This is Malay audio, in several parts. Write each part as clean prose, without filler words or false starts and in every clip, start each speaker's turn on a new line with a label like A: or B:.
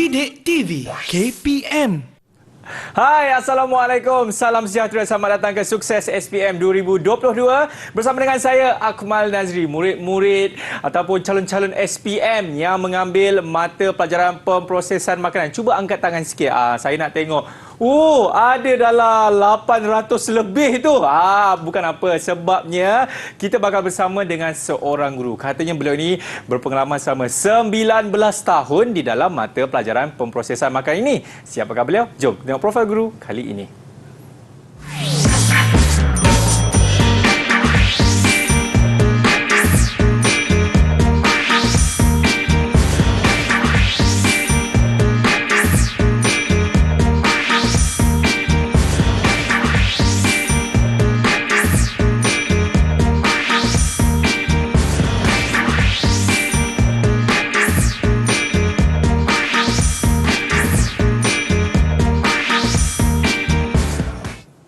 A: Didik TV KPM.
B: Hai, Assalamualaikum. Salam sejahtera. Selamat datang ke Sukses SPM 2022. Bersama dengan saya, Akmal Nazri, murid-murid ataupun calon-calon SPM yang mengambil mata pelajaran pemprosesan makanan. Cuba angkat tangan sikit. Saya nak tengok. Ada dalam 800 lebih tu. Bukan apa. Sebabnya kita bakal bersama dengan seorang guru. Katanya beliau ni berpengalaman selama 19 tahun di dalam mata pelajaran pemprosesan makanan ini. Siapakah beliau? Jom tengok profil guru kali ini.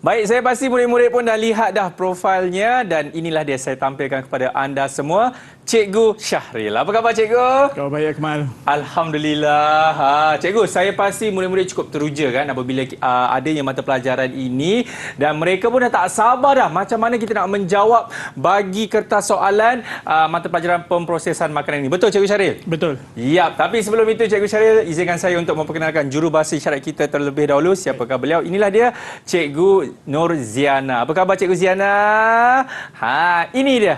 B: Baik, saya pasti murid-murid pun dah lihat dah profilnya dan inilah dia saya tampilkan kepada anda semua. Cikgu Syahril. Apa khabar Cikgu?
C: Kau baik, Akmal.
B: Alhamdulillah. Cikgu, saya pasti murid-murid cukup teruja kan apabila adanya mata pelajaran ini dan mereka pun dah tak sabar dah macam mana kita nak menjawab bagi kertas soalan mata pelajaran pemprosesan makanan ini. Betul Cikgu Syahril?
C: Betul.
B: Ya, tapi sebelum itu Cikgu Syahril, izinkan saya untuk memperkenalkan jurubahasa isyarat kita terlebih dahulu. Siapakah beliau? Inilah dia, Cikgu Nurziana. Apa khabar Cikgu Ziana? Ini dia.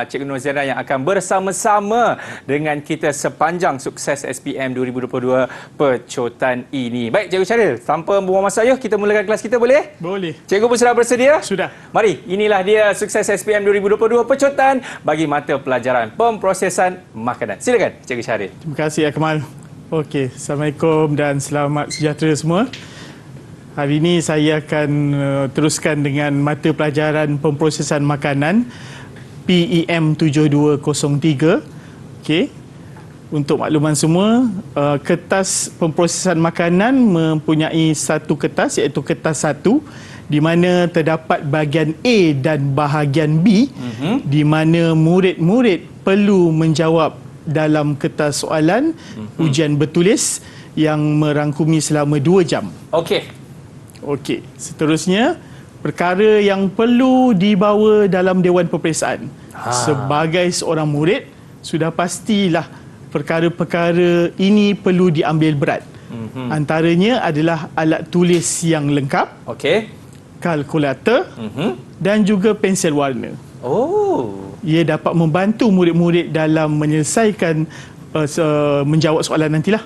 B: Cikgu Nurziana yang akan bersama-sama dengan kita sepanjang Sukses SPM 2022 pecotan ini. Baik Cikgu Syahril, tanpa membuang masa, yuk kita mulakan kelas kita, boleh?
C: Boleh.
B: Cikgu pun sudah bersedia?
C: Sudah.
B: Mari, inilah dia Sukses SPM 2022 pecotan bagi mata pelajaran pemprosesan makanan. Silakan Cikgu Syahril.
C: Terima kasih, Akmal. Okey, Assalamualaikum dan selamat sejahtera semua. Hari ini saya akan teruskan dengan mata pelajaran pemprosesan makanan PEM 7203. Okey. Untuk makluman semua, kertas pemprosesan makanan mempunyai satu kertas iaitu kertas 1 di mana terdapat bahagian A dan bahagian B di mana murid-murid perlu menjawab dalam kertas soalan ujian bertulis yang merangkumi selama 2 jam. Okey, seterusnya perkara yang perlu dibawa dalam Dewan Peperiksaan. Sebagai seorang murid, sudah pastilah perkara-perkara ini perlu diambil berat. Antaranya adalah alat tulis yang lengkap, kalkulator dan juga pensel warna. Ia dapat membantu murid-murid dalam menyelesaikan menjawab soalan nantilah.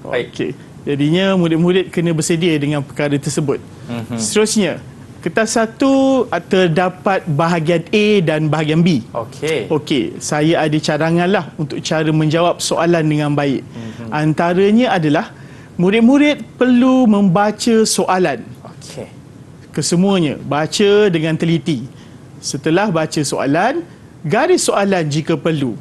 C: Baik. Jadinya murid-murid kena bersedia dengan perkara tersebut. Seterusnya, kertas 1 terdapat bahagian A dan bahagian B. Okey, saya ada cadanganlah untuk cara menjawab soalan dengan baik. Antaranya adalah murid-murid perlu membaca soalan. Kesemuanya, baca dengan teliti. Setelah baca soalan, garis soalan jika perlu.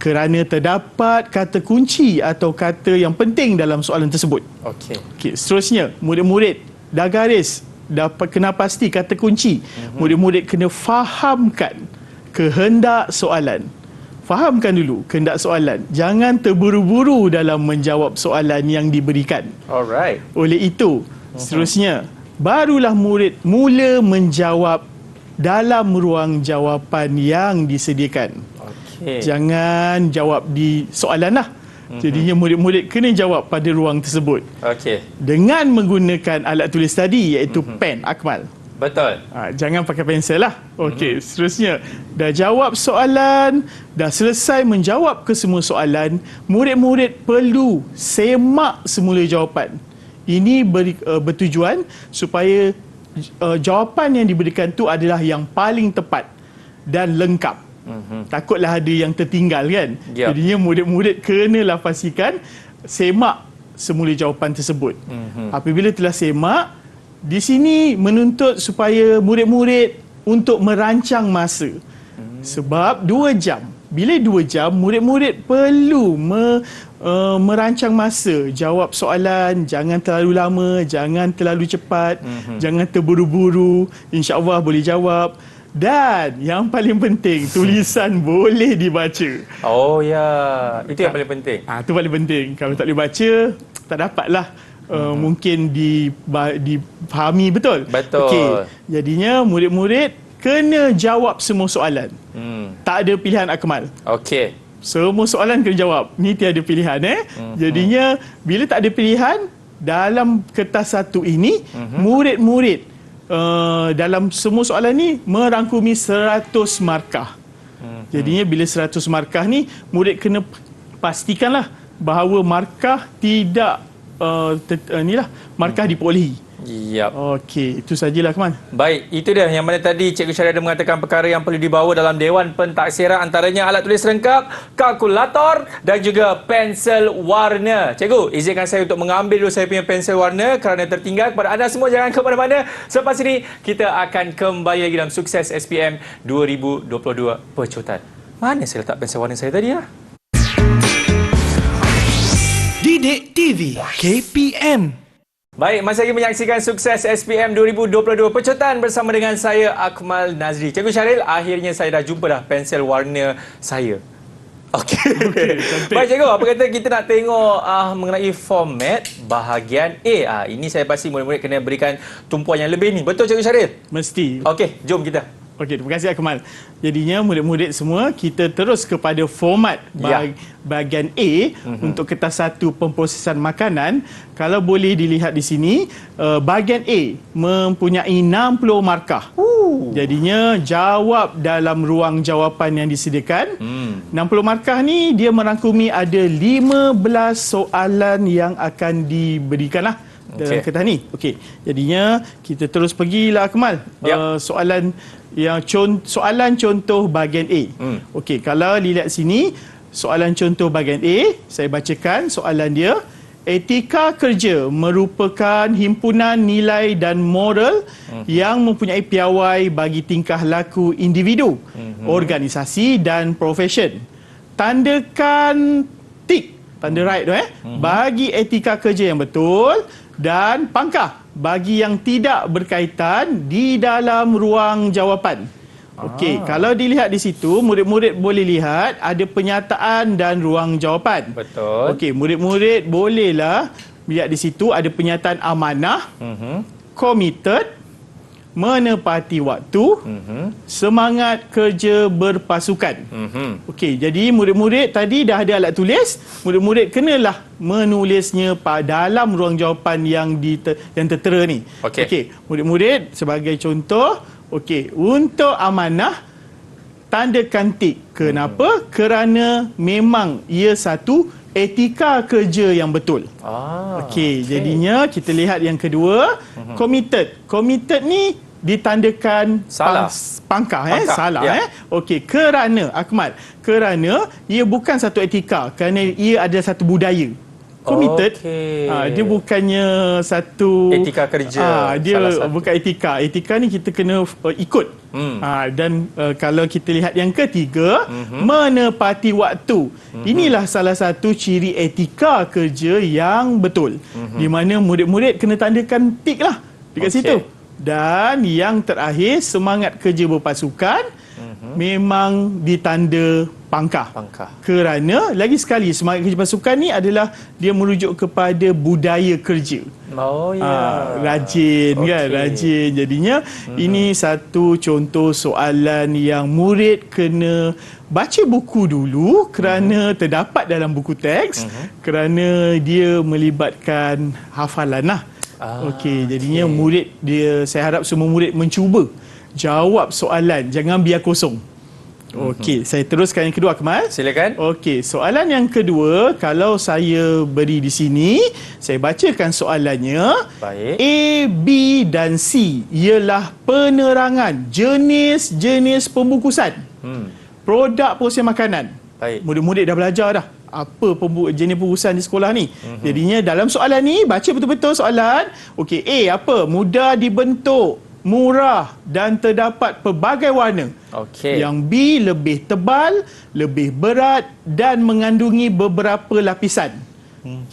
C: Kerana terdapat kata kunci atau kata yang penting dalam soalan tersebut. Seterusnya, murid-murid dah garis, kena pasti kata kunci. Murid-murid kena fahamkan kehendak soalan. Fahamkan dulu kehendak soalan. Jangan terburu-buru dalam menjawab soalan yang diberikan. Oleh itu, seterusnya, barulah murid mula menjawab dalam ruang jawapan yang disediakan. Jangan jawab di soalan lah. Jadinya murid-murid kena jawab pada ruang tersebut. Dengan menggunakan alat tulis tadi iaitu pen, Akmal.
B: Betul.
C: Jangan pakai pensel lah. Seterusnya, dah jawab soalan, dah selesai menjawab ke semua soalan, murid-murid perlu semak semula jawapan. Ini bertujuan supaya jawapan yang diberikan tu adalah yang paling tepat dan lengkap. Takutlah ada yang tertinggal kan. Jadinya murid-murid kenalah pastikan semak semula jawapan tersebut. Apabila telah semak, di sini menuntut supaya murid-murid untuk merancang masa. Sebab 2 jam. Bila 2 jam, murid-murid perlu merancang masa. Jawab soalan, jangan terlalu lama, jangan terlalu cepat, jangan terburu-buru. InsyaAllah boleh jawab. Dan yang paling penting, tulisan boleh dibaca.
B: Oh ya, itu yang paling penting.
C: Itu paling penting. Kalau tak boleh baca, tak dapatlah mungkin dipahami betul.
B: Betul.
C: Okey, jadinya murid-murid kena jawab semua soalan. Tak ada pilihan, Akmal.
B: Okey.
C: Semua soalan kena jawab. Ni tiada pilihan Jadinya bila tak ada pilihan, dalam kertas satu ini murid-murid dalam semua soalan ni merangkumi 100 markah. Jadinya bila 100 markah ni, murid kena pastikanlah bahawa markah tidak markah diperolehi.
B: Yap.
C: Okey, itu sajalah, Akmal.
B: Baik, itu dia yang mana tadi Cikgu Syahrir ada mengatakan perkara yang perlu dibawa dalam Dewan Pentaksiran, antaranya alat tulis lengkap, kalkulator dan juga pensel warna. Cikgu, izinkan saya untuk mengambil dulu saya punya pensel warna kerana tertinggal. Kepada anda semua, jangan ke mana-mana. Selepas ini, kita akan kembali lagi dalam Sukses SPM 2022 Pecutan. Mana saya letak pensel warna saya tadi ya?
A: Didik TV KPM.
B: Baik, masih lagi menyaksikan Sukses SPM 2022 Pecutan bersama dengan saya, Akmal Nazri. Cikgu Syaril, akhirnya saya dah jumpa dah pensel warna saya. Okey. Baik, Cikgu, apa kata kita nak tengok mengenai format bahagian A. Ini saya pasti murid-murid kena berikan tumpuan yang lebih ni. Betul, Cikgu Syaril?
C: Mesti.
B: Okey, jom kita.
C: Okey, terima kasih, Akmal. Jadinya murid-murid semua, kita terus kepada format bahagian A untuk kertas satu pemprosesan makanan. Kalau boleh dilihat di sini, bahagian A mempunyai 60 markah. Jadinya jawab dalam ruang jawapan yang disediakan. 60 markah ni dia merangkumi ada 15 soalan yang akan diberikanlah dalam kertas ni. Okey. Jadinya kita terus pergilah, Akmal. Soalan contoh bahagian A. Okey, kalau dilihat sini, soalan contoh bahagian A, saya bacakan soalan dia. Etika kerja merupakan himpunan nilai dan moral yang mempunyai piawai bagi tingkah laku individu, organisasi dan profesion. Tandakan tik, tanda right tu bagi etika kerja yang betul, dan pangkah bagi yang tidak berkaitan di dalam ruang jawapan. Okey, kalau dilihat di situ, murid-murid boleh lihat ada penyataan dan ruang jawapan.
B: Betul.
C: Okey, murid-murid bolehlah lihat di situ ada penyataan amanah, committed, menepati waktu, semangat kerja berpasukan. Okey, jadi murid-murid tadi dah ada alat tulis, murid-murid kenalah menulisnya dalam ruang jawapan yang tertera ni. Okey, murid-murid sebagai contoh, okey, untuk amanah tandakan tik. Kenapa? Kerana memang ia satu etika kerja yang betul. Okey, jadinya kita lihat yang kedua, committed. Committed ni ditandakan pangkah. Salah. Okey, kerana Akmal, kerana ia bukan satu etika, kerana ia adalah satu budaya. Committed, dia bukannya satu
B: etika kerja.
C: Dia bukan etika. Etika ni kita kena ikut. Dan kalau kita lihat yang ketiga, menepati waktu. Inilah salah satu ciri etika kerja yang betul. Di mana murid-murid kena tandakan tik lah dekat situ. Dan yang terakhir, semangat kerja berpasukan memang ditanda pangkah. Kerana lagi sekali, semangat kerja pasukan ni adalah dia merujuk kepada budaya kerja. Rajin kan, rajin. Jadinya ini satu contoh soalan yang murid kena baca buku dulu kerana terdapat dalam buku teks, kerana dia melibatkan hafalan lah. Okey, jadinya murid saya harap semua murid mencuba jawab soalan, jangan biar kosong. Okey, saya teruskan yang kedua, Akmal.
B: Silakan.
C: Okey, soalan yang kedua, kalau saya beri di sini, saya bacakan soalannya.
B: Baik.
C: A, B dan C ialah penerangan jenis-jenis pembungkusan produk proses makanan.
B: Baik.
C: Murid-murid dah belajar dah apa jenis pembungkusan di sekolah ni. Jadinya dalam soalan ni, baca betul-betul soalan. Okey, A apa? Mudah dibentuk, murah dan terdapat pelbagai warna. Yang B lebih tebal, lebih berat dan mengandungi beberapa lapisan.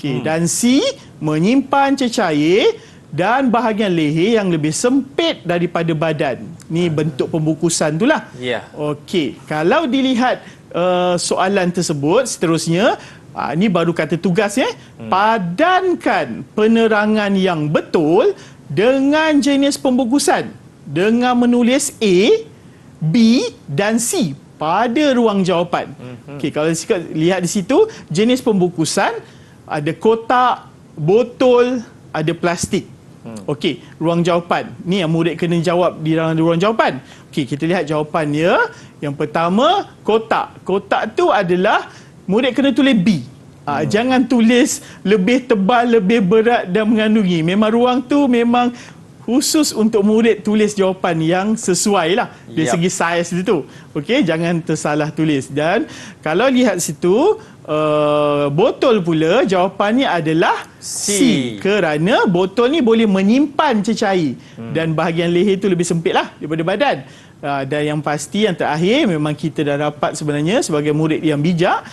C: Dan C menyimpan cecair dan bahagian leher yang lebih sempit daripada badan. Ni bentuk pembungkusan tu lah.
B: Ya.
C: Okey, kalau dilihat soalan tersebut seterusnya, ni baru kata tugas ya. Padankan penerangan yang betul dengan jenis pembungkusan dengan menulis A, B dan C pada ruang jawapan. Okey, kalau lihat di situ jenis pembungkusan ada kotak, botol, ada plastik. Okey, ruang jawapan. Ni yang murid kena jawab di dalam ruang jawapan. Okey, kita lihat jawapannya. Yang pertama, kotak. Kotak tu adalah murid kena tulis B. Jangan tulis lebih tebal, lebih berat dan mengandungi. Memang ruang tu memang khusus untuk murid tulis jawapan yang sesuai lah dari segi saiz itu. Okey, jangan tersalah tulis. Dan kalau lihat situ, botol pula jawapannya adalah C. Kerana botol ni boleh menyimpan cecair dan bahagian leher itu lebih sempit lah daripada badan. Dan yang pasti, yang terakhir, memang kita dah dapat sebenarnya sebagai murid yang bijak,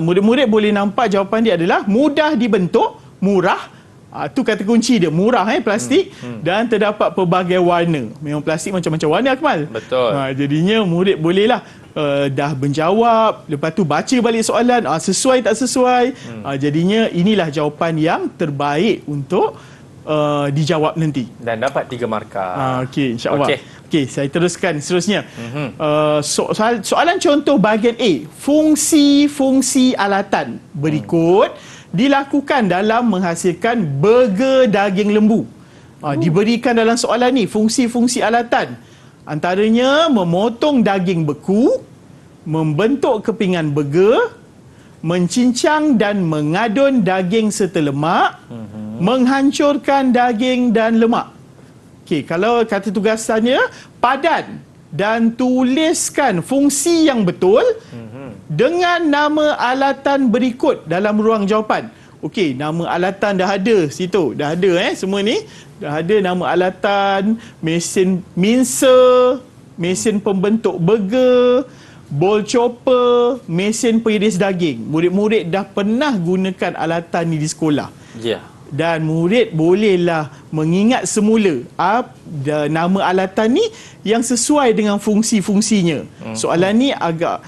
C: murid-murid boleh nampak jawapan dia adalah mudah dibentuk, murah. Tu kata kunci dia, murah plastik dan terdapat pelbagai warna. Memang plastik macam-macam warna, Akmal.
B: Betul.
C: Jadinya murid bolehlah dah menjawab, lepas tu baca balik soalan, sesuai tak sesuai. Jadinya inilah jawapan yang terbaik untuk dijawab nanti.
B: Dan dapat 3 markah.
C: Okey, insya-Allah. Okey, saya teruskan seterusnya. Soalan contoh bahagian A. Fungsi-fungsi alatan berikut dilakukan dalam menghasilkan burger daging lembu. Diberikan dalam soalan ni fungsi-fungsi alatan. Antaranya memotong daging beku, membentuk kepingan burger, mencincang dan mengadun daging serta lemak, menghancurkan daging dan lemak. Okey, kalau kata tugasannya, padan dan tuliskan fungsi yang betul dengan nama alatan berikut dalam ruang jawapan. Okey, nama alatan dah ada situ. Dah ada semua ni. Dah ada nama alatan, mesin mincer, mesin pembentuk burger, bowl chopper, mesin pengiris daging. Murid-murid dah pernah gunakan alatan ni di sekolah.
B: Ya.
C: Dan murid bolehlah mengingat semula nama alatan ni yang sesuai dengan fungsi-fungsinya. Soalan ni agak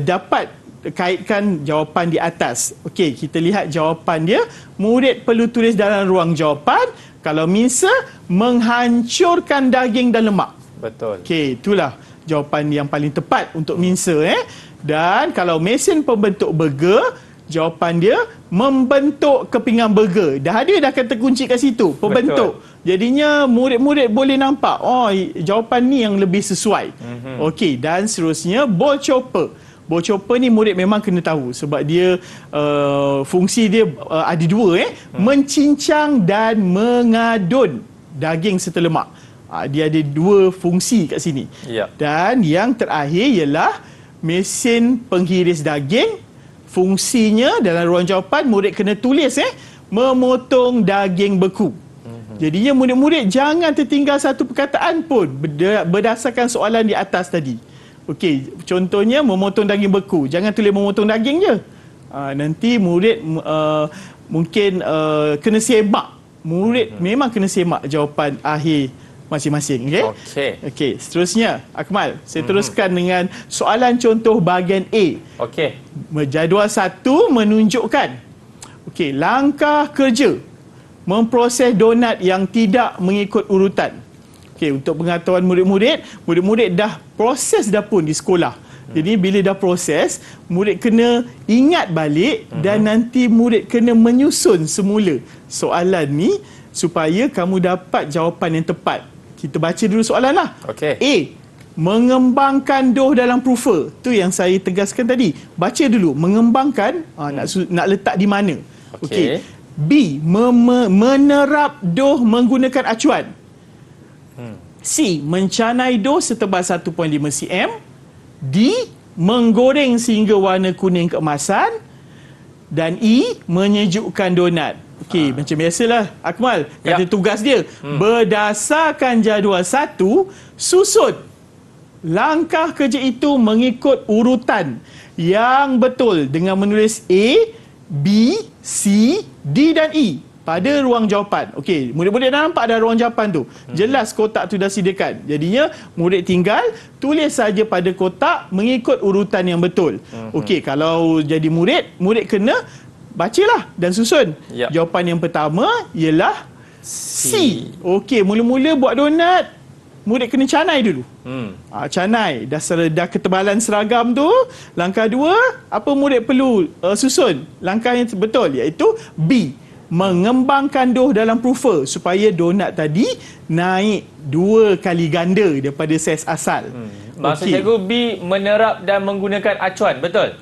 C: dapat kaitkan jawapan di atas. Okey, kita lihat jawapan dia. Murid perlu tulis dalam ruang jawapan. Kalau mincer, menghancurkan daging dan lemak.
B: Betul.
C: Okey, itulah jawapan yang paling tepat untuk mincer. Dan kalau mesin pembentuk burger, jawapan dia membentuk kepingan burger. Dah kata kunci kat situ, pembentuk. Betul. Jadinya murid-murid boleh nampak, jawapan ni yang lebih sesuai. Okey, dan seterusnya bowl chopper. Bowl chopper ni murid memang kena tahu sebab dia fungsi dia ada dua, mencincang dan mengadun daging serta lemak. Dia ada dua fungsi kat sini.
B: Ya. Dan
C: yang terakhir ialah mesin penghiris daging. Fungsinya dalam ruang jawapan murid kena tulis memotong daging beku. Jadinya murid-murid jangan tertinggal satu perkataan pun berdasarkan soalan di atas tadi. Okey, contohnya memotong daging beku. Jangan tulis memotong daging je. Nanti murid mungkin kena semak. Murid memang kena semak jawapan akhir masing-masing. Okey, seterusnya Akmal, saya teruskan dengan soalan contoh bahagian A.
B: Okey.
C: Jadual 1 menunjukkan langkah kerja memproses donat yang tidak mengikut urutan. Okey, untuk pengetahuan murid-murid dah proses dah pun di sekolah. Jadi bila dah proses, murid kena ingat balik dan nanti murid kena menyusun semula soalan ni supaya kamu dapat jawapan yang tepat. Kita baca dulu soalan lah.
B: Okey.
C: A. Mengembangkan dough dalam proofer. Tu yang saya tegaskan tadi. Baca dulu. Mengembangkan, nak letak di mana. Okey. B. Menerap dough menggunakan acuan. C. Mencanai dough setebal 1.5 cm. D. Menggoreng sehingga warna kuning keemasan. Dan E. Menyejukkan donat. Okey, macam biasalah Akmal, kata tugas dia. Berdasarkan jadual 1, susun langkah kerja itu mengikut urutan yang betul dengan menulis A, B, C, D dan E. pada ruang jawapan. Okey, murid-murid dah nampak ada ruang jawapan tu. Jelas kotak tu dah sediakan. Jadinya murid tinggal tulis saja pada kotak mengikut urutan yang betul. Okey, kalau jadi murid kena bacalah dan susun.
B: Yep.
C: Jawapan yang pertama ialah C. Okey, mula-mula buat donat, murid kena canai dulu. Canai. Dah ketebalan seragam tu. Langkah 2, apa murid perlu susun? Langkah yang betul iaitu B. Mengembangkan dough dalam proofer supaya donat tadi naik 2 kali ganda daripada saiz asal.
B: Maksud cikgu B, menerap dan menggunakan acuan, betul?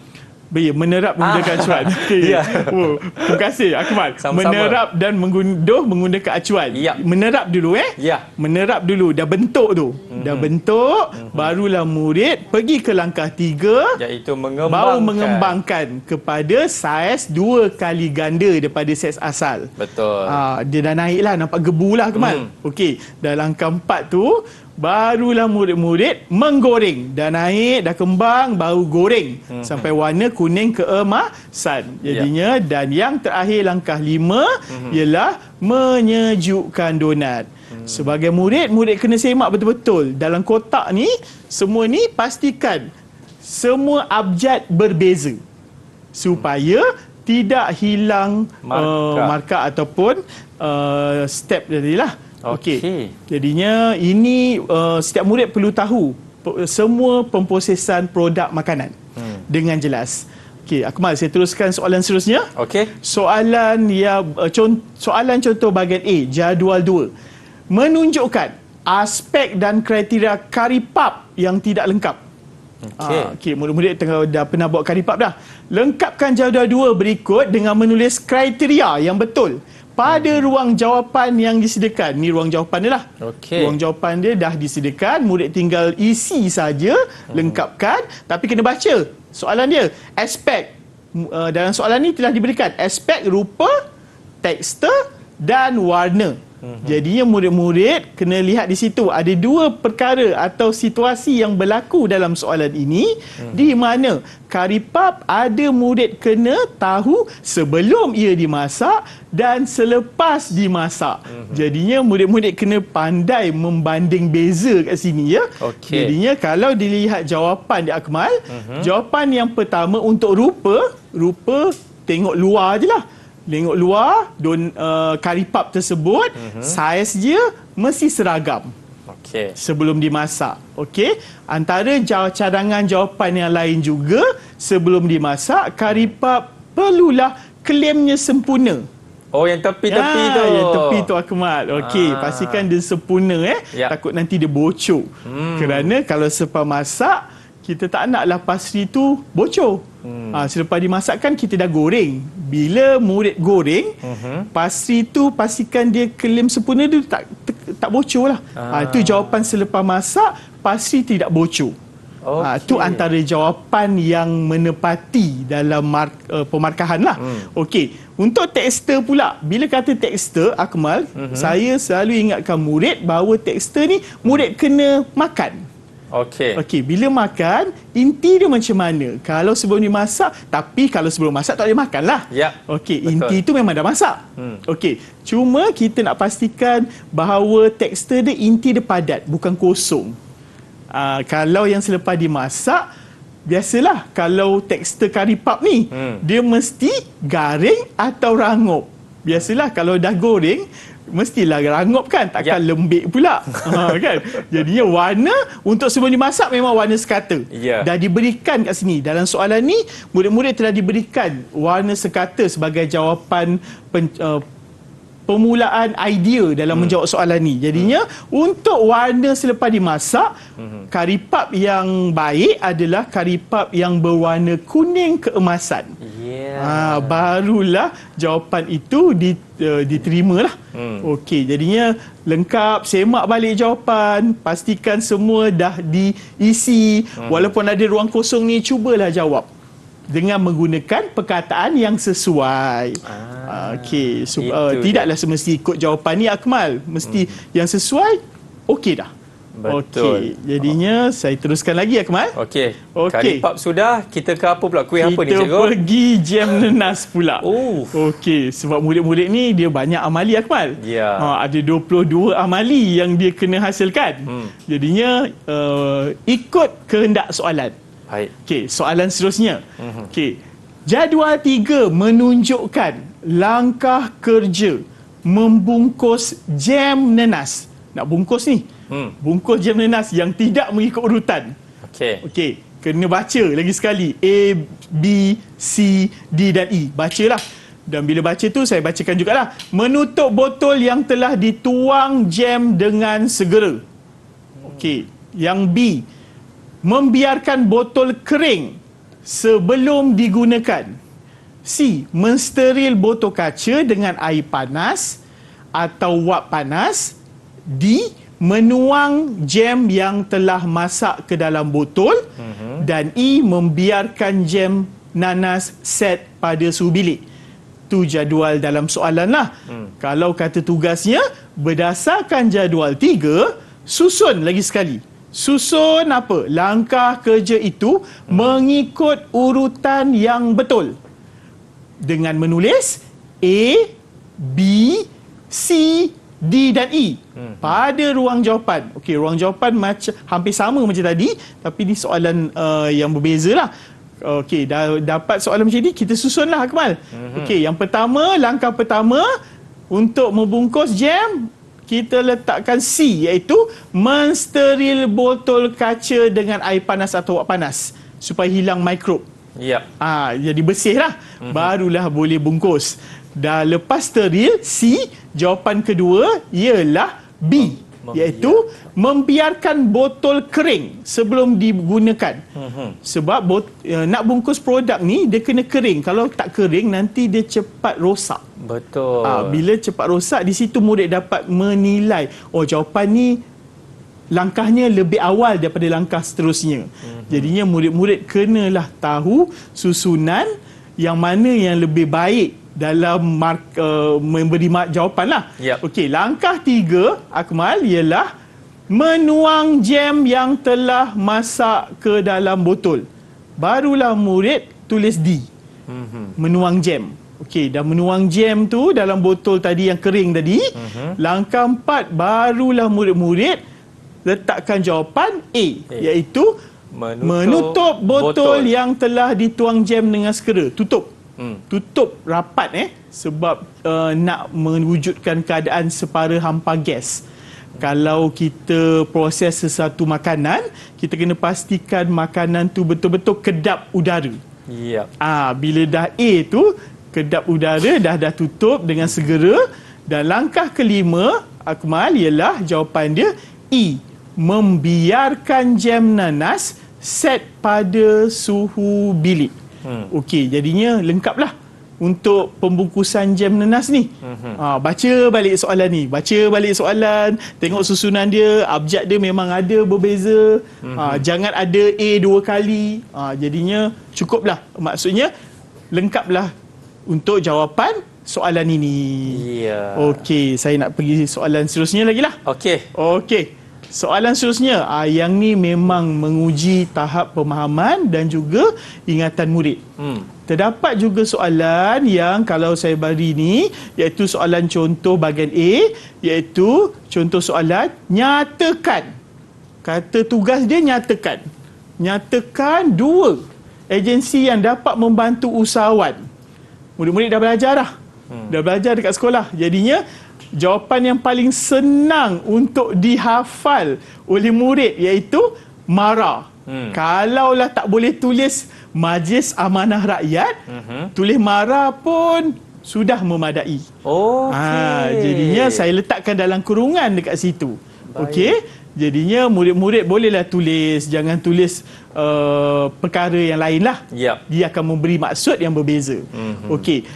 C: Menerap menggunakan acuan. Okay.
B: Ya.
C: Oh, terima kasih Akmal.
B: Sama-sama.
C: Menerap dan menggunakan acuan.
B: Ya.
C: Menerap dulu
B: Ya.
C: Menerap dulu. Dah bentuk tu. Dah bentuk, barulah murid pergi ke langkah 3,
B: Iaitu
C: baru mengembangkan kepada saiz 2 kali ganda daripada saiz asal.
B: Betul.
C: Dia dah naik lah, nampak gebu lah Akmal. Okey, dah langkah 4 tu, barulah murid-murid menggoreng. Dah naik, dah kembang, baru goreng sampai warna kuning keemasan. Jadinya, dan yang terakhir langkah 5 ialah menyejukkan donat. Sebagai murid kena semak betul-betul. Dalam kotak ni, semua ni pastikan semua abjad berbeza supaya tidak hilang markah ataupun step tadi lah. Okey. Jadinya ini setiap murid perlu tahu semua pemprosesan produk makanan dengan jelas. Okey, Akmal, saya teruskan soalan seterusnya.
B: Okey.
C: Soalan contoh bahagian A, jadual 2. Menunjukkan aspek dan kriteria kari pap yang tidak lengkap. Okey, murid-murid dah pernah buat kari pap dah. Lengkapkan jadual 2 berikut dengan menulis kriteria yang betul pada ruang jawapan yang disediakan. Ni ruang jawapan dia lah. Ruang jawapan dia dah disediakan, murid tinggal isi saja, lengkapkan, tapi kena baca soalan dia. Aspek dalam soalan ni telah diberikan aspek rupa, tekstur dan warna. Jadinya murid-murid kena lihat di situ ada 2 perkara atau situasi yang berlaku dalam soalan ini, di mana kari pap ada murid kena tahu sebelum ia dimasak dan selepas dimasak. Jadinya murid-murid kena pandai membanding beza kat sini ya. Jadinya kalau dilihat jawapan di Akmal, jawapan yang pertama untuk rupa tengok luar je lah. Tengok luar kari pap tersebut, saiz dia mesti seragam sebelum dimasak. Okey, antara cadangan jawapan yang lain juga, sebelum dimasak kari pap perlulah klaimnya sempurna.
B: Oh, yang tepi-tepi tu.
C: Yang tepi tu Akmal. Okey, pastikan dia sempurna takut nanti dia bocor. Kerana kalau selepas masak kita tak naklah pastry tu bocor. Selepas dimasakkan kita dah goreng. Bila murid goreng, pastry tu pastikan dia klaim sempurna, dia tak bocor lah. Itu jawapan selepas masak, pastry tidak bocor. Itu antara jawapan yang menepati dalam pemarkahan lah. Okey, untuk tekstur pula, bila kata tekstur Akmal, saya selalu ingatkan murid bahawa tekstur ni murid kena makan. Okey, bila makan, inti dia macam mana? Kalau sebelum dimasak, tapi kalau sebelum masak tak boleh makan lah. Okey, inti tu memang dah masak. Okey, cuma kita nak pastikan bahawa tekstur dia, inti dia padat, bukan kosong. Kalau yang selepas dimasak, biasalah kalau tekstur kari pap ni, dia mesti garing atau rangup. Biasalah kalau dah goreng, mestilah rangup kan, takkan lembik pula. Kan? Jadinya warna untuk sebelum dimasak memang warna sekata. Dah diberikan kat sini. Dalam soalan ni, murid-murid telah diberikan warna sekata sebagai jawapan permulaan idea dalam menjawab soalan ni. Jadinya untuk warna selepas dimasak, kari pap yang baik adalah kari pap yang berwarna kuning keemasan. Barulah jawapan itu diterimalah. Okey, jadinya lengkap, semak balik jawapan, pastikan semua dah diisi. Walaupun ada ruang kosong ni, cubalah jawab dengan menggunakan perkataan yang sesuai. Okey, tidaklah semesti ikut jawapan ni Akmal. Mesti yang sesuai, okey dah.
B: Betul.
C: Okey, jadinya saya teruskan lagi Akmal.
B: Okey.
C: Okey.
B: Kari pap sudah, kita ke apa pula? Kuih apa ni,
C: Kita
B: cikgu?
C: pergi jam nenas pula.
B: Oh.
C: Okey, sebab murid-murid ni dia banyak amali Akmal.
B: Ya.
C: Ada 22 amali yang dia kena hasilkan. Jadinya ikut kehendak soalan.
B: Baik.
C: Okey, soalan seterusnya. Okey. Jadual 3 menunjukkan langkah kerja membungkus jam nenas. Nak bungkus ni. Bungkus jam nenas yang tidak mengikut urutan.
B: Okey.
C: Okey, kena baca lagi sekali. A, B, C, D dan E. Bacalah. Dan bila baca tu saya bacakan jugalah. Menutup botol yang telah dituang jam dengan segera. Okey, yang B, membiarkan botol kering sebelum digunakan. C, mensteril botol kaca dengan air panas atau wap panas. D, menuang jam yang telah masak ke dalam botol. Dan E, membiarkan jam nanas set pada suhu bilik. Tu jadual dalam soalan lah. Kalau kata tugasnya, berdasarkan jadual 3, susun lagi sekali. Susun apa? Langkah kerja itu mengikut urutan yang betul. Dengan menulis A, B, C, D dan E pada ruang jawapan. Okey, ruang jawapan macam hampir sama macam tadi, tapi ni soalan yang berbeza lah. Okey, dah dapat soalan macam ni, kita susunlah Akmal. Okey, yang pertama, langkah pertama untuk membungkus jam, kita letakkan C, iaitu mensteril botol kaca dengan air panas atau wap panas supaya hilang mikrob.
B: Ya.
C: Jadi bersihlah. Barulah boleh bungkus. Dah lepas steril, C, jawapan kedua ialah B, iaitu membiarkan botol kering sebelum digunakan. Sebab nak bungkus produk ni dia kena kering. Kalau tak kering nanti dia cepat rosak.
B: Betul.
C: Bila cepat rosak, di situ murid dapat menilai, oh jawapan ni langkahnya lebih awal daripada langkah seterusnya. Jadinya murid-murid kenalah tahu susunan yang mana yang lebih baik dalam memberi jawapan lah.
B: Yep.
C: Okey, langkah 3 Akmal ialah menuang jam yang telah masak ke dalam botol. Barulah murid tulis D. Menuang jam. Okey, dah menuang jam tu dalam botol tadi yang kering tadi. Langkah 4 barulah murid-murid letakkan jawapan A, iaitu menutup botol yang telah dituang jam dengan segera. Tutup. Tutup rapat sebab nak mewujudkan keadaan separa hampa gas. Kalau kita proses sesuatu makanan, kita kena pastikan makanan tu betul-betul kedap udara.
B: Ya.
C: Bila dah A tu kedap udara, dah tutup dengan segera. Dan langkah kelima Akmal ialah jawapan dia E, membiarkan jam nanas set pada suhu bilik. Okey, jadinya lengkaplah untuk pembungkusan jam nanas ni. Baca balik soalan ni. Baca balik soalan, tengok susunan dia, abjad dia memang ada berbeza. Jangan ada A 2 kali. Jadinya cukuplah. Maksudnya lengkaplah untuk jawapan soalan ini.
B: Ya.
C: Okey, saya nak pergi soalan seterusnya lagi lah. Okey. Soalan seterusnya, yang ni memang menguji tahap pemahaman dan juga ingatan murid. Terdapat juga soalan yang kalau saya bagi ni, iaitu soalan contoh bahagian A, iaitu contoh soalan nyatakan. Kata tugas dia nyatakan. Nyatakan 2 agensi yang dapat membantu usahawan. Murid-murid dah belajar dah. Dah belajar dekat sekolah. Jadinya jawapan yang paling senang untuk dihafal oleh murid iaitu MARA. Kalaulah tak boleh tulis Majlis Amanah Rakyat, tulis MARA pun sudah memadai. Jadinya saya letakkan dalam kurungan dekat situ. Okey. Jadinya murid-murid bolehlah tulis, jangan tulis perkara yang lain lah. Dia akan memberi maksud yang berbeza. Okey,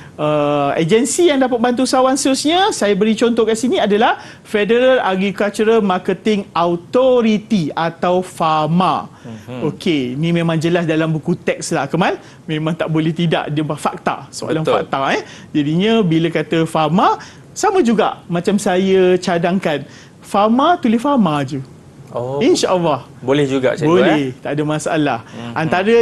C: agensi yang dapat bantu usahawan seterusnya, saya beri contoh kat sini adalah Federal Agricultural Marketing Authority atau FAMA. Okey, ni memang jelas dalam buku teks lah Kemal. Memang tak boleh tidak, dia fakta, soalan fakta. Jadinya bila kata FAMA, sama juga macam saya cadangkan. Farma tulis farma je.
B: Oh,
C: InsyaAllah.
B: boleh juga cikgu.
C: Boleh, tak ada masalah. Antara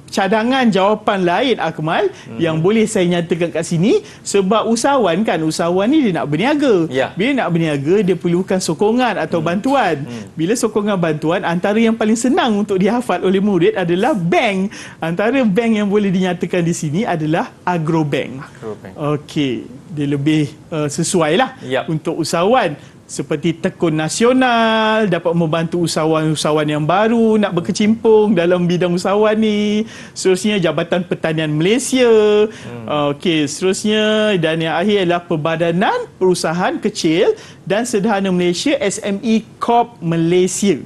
C: cadangan jawapan lain Akmal yang boleh saya nyatakan kat sini, sebab usahawan ni dia nak berniaga.
B: Ya.
C: Bila nak berniaga dia perlukan sokongan atau bantuan. Bila sokongan bantuan, antara yang paling senang untuk dihafal oleh murid adalah bank. Antara bank yang boleh dinyatakan di sini adalah Agrobank. Okey, dia lebih sesuai lah untuk usahawan. Seperti Tekun Nasional dapat membantu usahawan-usahawan yang baru nak berkecimpung dalam bidang usahawan ni. Seterusnya Jabatan Pertanian Malaysia. Okey, seterusnya dan yang akhir adalah Perbadanan Perusahaan Kecil dan Sederhana Malaysia, SME Corp Malaysia.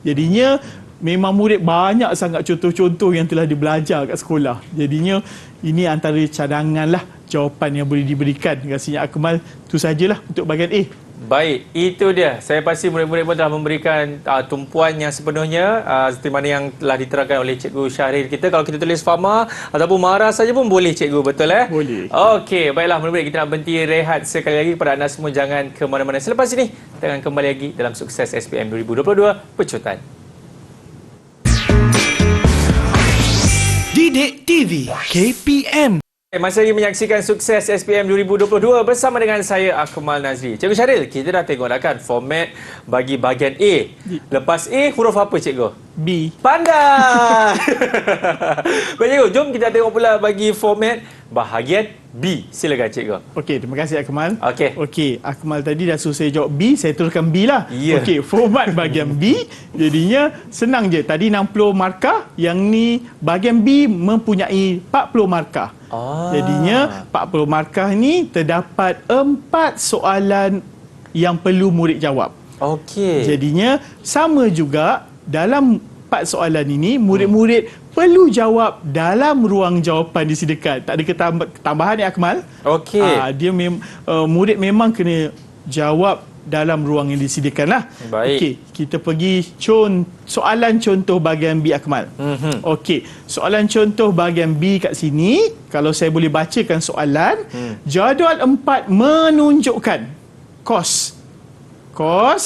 C: Jadinya memang murid banyak sangat contoh-contoh yang telah dibelajar kat sekolah. Jadinya ini antara cadangan lah jawapan yang boleh diberikan. Rasanya Akmal tu sajalah untuk bahagian A.
B: Baik, itu dia. Saya pasti murid-murid pun telah memberikan tumpuan yang sepenuhnya seperti mana yang telah diterangkan oleh Cikgu Syahril kita. Kalau kita tulis fama ataupun marah saja pun boleh Cikgu, betul
C: Boleh.
B: Okey, baiklah murid-murid, kita nak berhenti rehat sekali lagi. Kepada anda semua jangan ke mana-mana. Selepas ini, kita akan kembali lagi dalam Sukses SPM 2022 Pecutan.
A: Didik TV KPM.
B: Masih lagi menyaksikan Sukses SPM 2022 bersama dengan saya Akmal Nazri. Cikgu Syahril, kita dah tengok dah kan format bagi bahagian A. Lepas A, huruf apa cikgu?
C: B.
B: Pandai! Baik cikgu, jom kita tengok pula bagi format bahagian B. Silakan cikgu.
C: Okey, terima kasih Akmal.
B: Okey,
C: Akmal tadi dah suruh saya jawab B, saya teruskan B lah.
B: Ya.
C: Okey, format bahagian B jadinya senang je. Tadi 60 markah, yang ni bahagian B mempunyai 40 markah. Jadinya 40 markah ni terdapat 4 soalan yang perlu murid jawab.
B: Okey.
C: Jadinya sama juga dalam 4 soalan ini murid-murid perlu jawab dalam ruang jawapan disediakan. Tak ada ketambahan ya Akmal?
B: Okey.
C: Dia murid memang kena jawab dalam ruang yang disediakan lah.
B: Baik.
C: Okey, kita pergi soalan contoh bahagian B Akmal. Okey, soalan contoh bahagian B kat sini, kalau saya boleh bacakan soalan, jadual 4 menunjukkan kos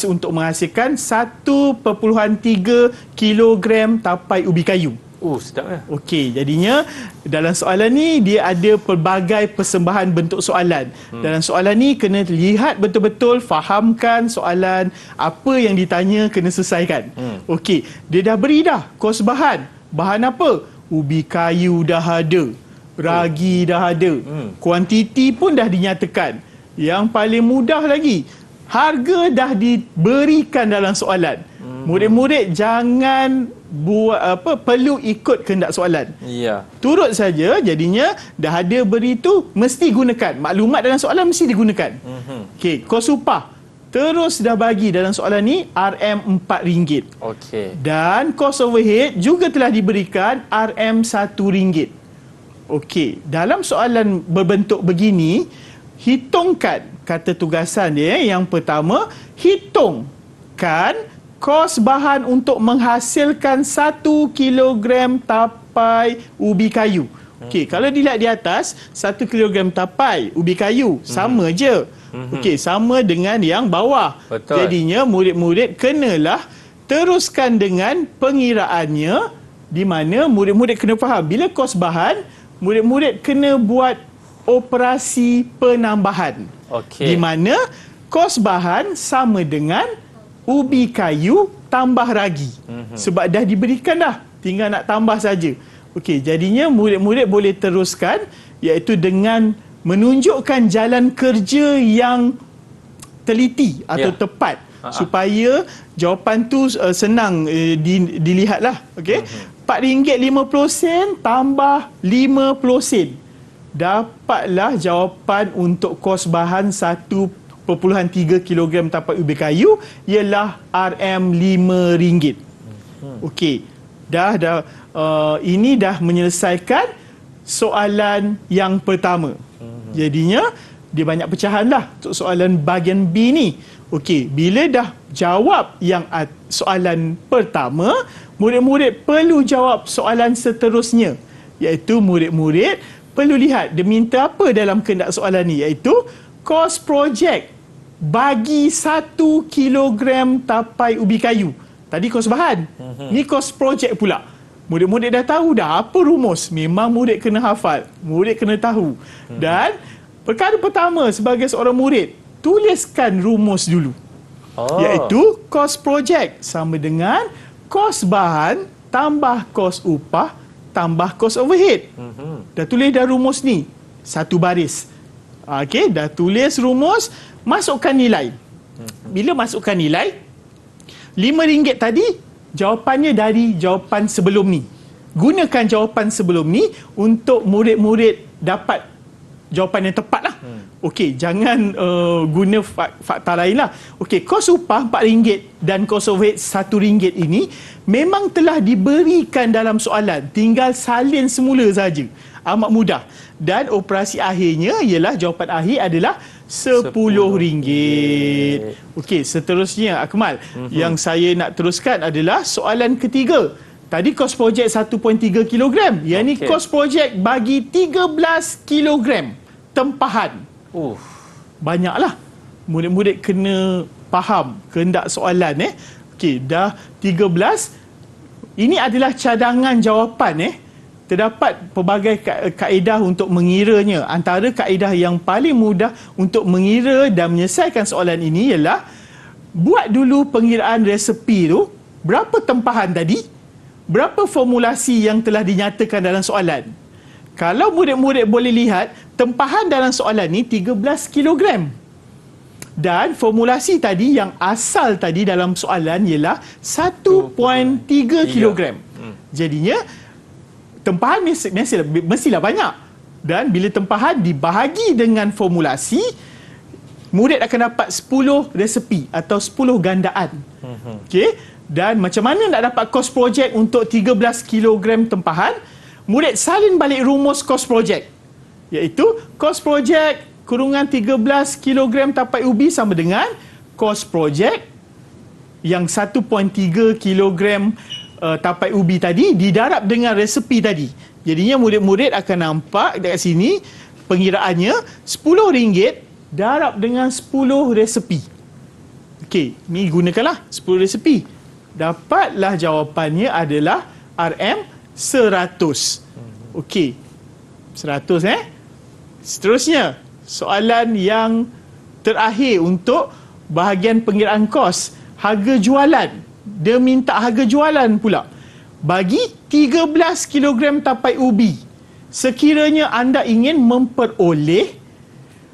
C: untuk menghasilkan 1.3 kilogram tapai ubi kayu.
B: Sedap ya.
C: Okey, jadinya dalam soalan ni dia ada pelbagai persembahan bentuk soalan. Dalam soalan ni kena lihat betul-betul, fahamkan soalan, apa yang ditanya kena selesaikan. Okey, dia dah beri dah kos bahan. Bahan apa? Ubi kayu dah ada, ragi dah ada, kuantiti pun dah dinyatakan. Yang paling mudah lagi, harga dah diberikan dalam soalan. Murid-murid jangan perlu ikut kehendak soalan.
B: Ya.
C: Turut saja, jadinya dah ada beri tu mesti gunakan. Maklumat dalam soalan mesti digunakan. Okey, kos upah terus dah bagi dalam soalan ni RM4.
B: Okey.
C: Dan kos overhead juga telah diberikan RM1. Okey, dalam soalan berbentuk begini, hitungkan kata tugasan dia. Yang pertama, hitungkan kos bahan untuk menghasilkan 1 kilogram tapai ubi kayu. Okey, kalau dilihat di atas, 1 kilogram tapai ubi kayu sama je. Okey, sama dengan yang bawah.
B: Betul.
C: Jadinya murid-murid kenalah teruskan dengan pengiraannya, di mana murid-murid kena faham bila kos bahan, murid-murid kena buat operasi penambahan.
B: Okey.
C: Di mana kos bahan sama dengan ubi kayu tambah ragi. Sebab dah diberikan dah, tinggal nak tambah saja. Okey, jadinya murid-murid boleh teruskan, iaitu dengan menunjukkan jalan kerja yang teliti atau tepat, supaya jawapan tu senang dilihatlah. Okey, RM4.50 tambah 50 sen, dapatlah jawapan untuk kos bahan 1.3 kilogram tapai ubi kayu ialah RM5. Okey, ini dah menyelesaikan soalan yang pertama. Jadinya dia banyak pecahan lah untuk soalan bahagian B ni. Okey, bila dah jawab yang soalan pertama, murid-murid perlu jawab soalan seterusnya, iaitu murid-murid perlu lihat dia minta apa dalam kehendak soalan ni, iaitu kos projek bagi 1 kilogram tapai ubi kayu. Tadi kos bahan. Ni kos projek pula. Murid-murid dah tahu dah apa rumus. Memang murid kena hafal. Murid kena tahu. Dan perkara pertama sebagai seorang murid, tuliskan rumus dulu. Iaitu kos projek sama dengan kos bahan tambah kos upah tambah kos overhead. Dah tulis dah rumus ni. Satu baris. Okey, dah tulis rumus, masukkan nilai. Bila masukkan nilai, RM5 tadi, jawapannya dari jawapan sebelum ni. Gunakan jawapan sebelum ni untuk murid-murid dapat jawapan yang tepat lah. Okey, jangan guna fakta lain lah. Okey, kos upah RM4 dan kos overhead RM1 ini memang telah diberikan dalam soalan. Tinggal salin semula saja. Amat mudah. Dan operasi akhirnya ialah jawapan akhir adalah RM10. Okey, seterusnya Akmal, yang saya nak teruskan adalah soalan ketiga. Tadi kos projek 1.3 kg. Yang ni kos projek bagi 13 kg tempahan. Banyaklah. Murid-murid kena faham kehendak soalan. Okey, dah 13. Ini adalah cadangan jawapan. Terdapat pelbagai kaedah untuk mengiranya. Antara kaedah yang paling mudah untuk mengira dan menyelesaikan soalan ini ialah buat dulu pengiraan resepi tu. Berapa tempahan tadi? Berapa formulasi yang telah dinyatakan dalam soalan? Kalau murid-murid boleh lihat, tempahan dalam soalan ni 13 kg. Dan formulasi tadi yang asal tadi dalam soalan ialah 1.3 kg. Jadinya, tempahan mestilah banyak. Dan bila tempahan dibahagi dengan formulasi, murid akan dapat 10 resepi atau 10 gandaan. Okey? Dan macam mana nak dapat kos projek untuk 13 kg tempahan? Murid salin balik rumus kos projek. Iaitu kos projek kurungan 13 kg tapai ubi sama dengan kos projek yang 1.3 kg tapai ubi tadi didarab dengan resepi tadi. Jadinya murid-murid akan nampak dekat sini pengiraannya RM10 darab dengan 10 resepi. Okey, ni gunakanlah 10 resepi. Dapatlah jawapannya adalah RM100. Okey. 100 Seterusnya, soalan yang terakhir untuk bahagian pengiraan kos, harga jualan. Dia minta harga jualan pula. Bagi 13 kg tapai ubi, sekiranya anda ingin memperoleh